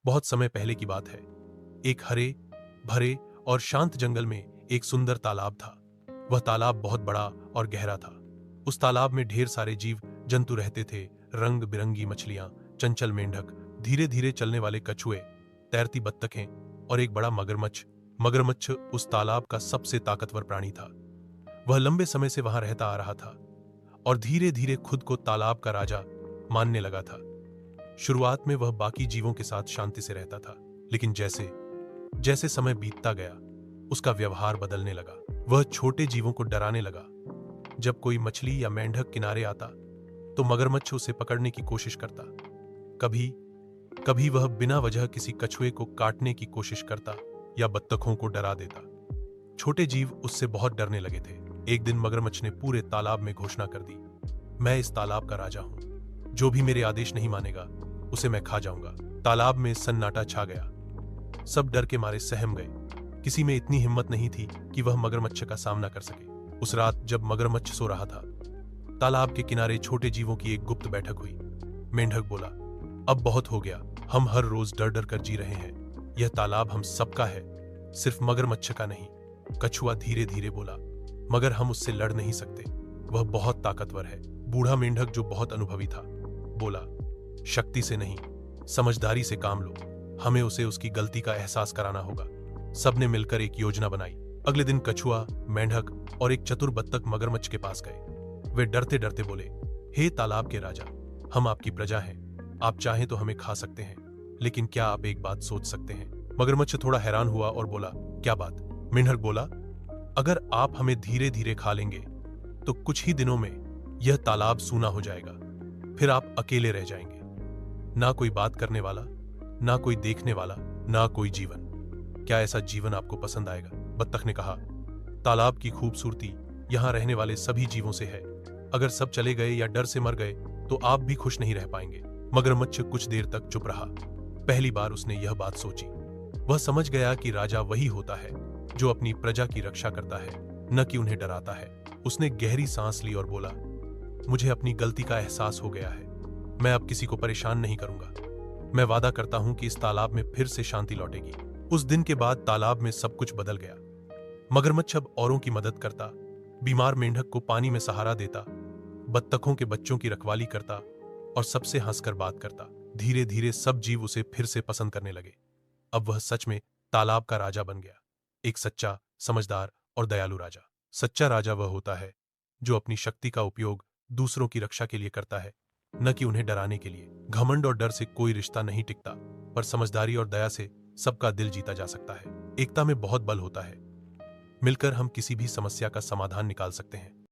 बहुत समय पहले की बात है। एक हरे भरे और शांत जंगल में एक सुंदर तालाब था। वह तालाब बहुत बड़ा और गहरा था। उस तालाब में ढेर सारे जीव जंतु रहते थे। रंग बिरंगी मछलियां, चंचल मेंढक, धीरे धीरे चलने वाले कछुए, तैरती बत्तखें और एक बड़ा मगरमच्छ। मगरमच्छ उस तालाब का सबसे ताकतवर प्राणी था। वह लंबे समय से वहां रहता आ रहा था और धीरे धीरे खुद को तालाब का राजा मानने लगा था। शुरुआत में वह बाकी जीवों के साथ शांति से रहता था, लेकिन जैसे जैसे समय बीतता गया उसका व्यवहार बदलने लगा। वह छोटे जीवों को डराने लगा। जब कोई मछली या मेंढक किनारे आता तो मगरमच्छ उसे पकड़ने की कोशिश करता। कभी कभी वह बिना वजह किसी कछुए को काटने की कोशिश करता या बत्तखों को डरा देता। छोटे जीव उससे बहुत डरने लगे थे। एक दिन मगरमच्छ ने पूरे तालाब में घोषणा कर दी, मैं इस तालाब का राजा हूं। जो भी मेरे आदेश नहीं मानेगा उसे मैं खा जाऊंगा। तालाब में सन्नाटा छा गया। सब डर के मारे सहम गए। किसी में इतनी हिम्मत नहीं थी कि वह मगरमच्छ का सामना कर सके। उस रात जब मगरमच्छ सो रहा था, तालाब के किनारे छोटे जीवों की एक गुप्त बैठक हुई। मेंढक बोला, अब बहुत हो गया। हम हर रोज डर डर कर जी रहे हैं। यह तालाब हम सबका है, सिर्फ मगरमच्छ का नहीं। कछुआ धीरे धीरे बोला, मगर हम उससे लड़ नहीं सकते। वह बहुत ताकतवर है। बूढ़ा मेंढक जो बहुत अनुभवी था बोला, शक्ति से नहीं, समझदारी से काम लो। हमें उसे उसकी गलती का एहसास कराना होगा। सबने मिलकर एक योजना बनाई। अगले दिन कछुआ, मेंढक और एक चतुर बत्तख मगरमच्छ के पास गए। वे डरते डरते बोले, हे तालाब के राजा, हम आपकी प्रजा हैं। आप चाहें तो हमें खा सकते हैं, लेकिन क्या आप एक बात सोच सकते हैं? मगरमच्छ थोड़ा हैरान हुआ और बोला, क्या बात? मेंढक बोला, अगर आप हमें धीरे धीरे खा लेंगे तो कुछ ही दिनों में यह तालाब सूना हो जाएगा। फिर आप अकेले रह जाएंगे। ना कोई बात करने वाला, ना कोई देखने वाला, ना कोई जीवन। क्या ऐसा जीवन आपको पसंद आएगा? बत्तख ने कहा, तालाब की खूबसूरती यहां रहने वाले सभी जीवों से है। अगर सब चले गए या डर से मर गए तो आप भी खुश नहीं रह पाएंगे। मगरमच्छ कुछ देर तक चुप रहा। पहली बार उसने यह बात सोची। वह समझ गया कि राजा वही होता है जो अपनी प्रजा की रक्षा करता है, न कि उन्हें डराता है। उसने गहरी सांस ली और बोला, मुझे अपनी गलती का एहसास हो गया है। मैं अब किसी को परेशान नहीं करूंगा। मैं वादा करता हूं कि इस तालाब में फिर से शांति लौटेगी। उस दिन के बाद तालाब में सब कुछ बदल गया। मगरमच्छ अब औरों की मदद करता, बीमार मेंढक को पानी में सहारा देता, बत्तखों के बच्चों की रखवाली करता और सबसे हंसकर बात करता। धीरे धीरे सब जीव उसे फिर से पसंद करने लगे। अब वह सच में तालाब का राजा बन गया, एक सच्चा, समझदार और दयालु राजा। सच्चा राजा वह होता है जो अपनी शक्ति का उपयोग दूसरों की रक्षा के लिए करता है, न कि उन्हें डराने के लिए। घमंड और डर से कोई रिश्ता नहीं टिकता, पर समझदारी और दया से सबका दिल जीता जा सकता है। एकता में बहुत बल होता है। मिलकर हम किसी भी समस्या का समाधान निकाल सकते हैं।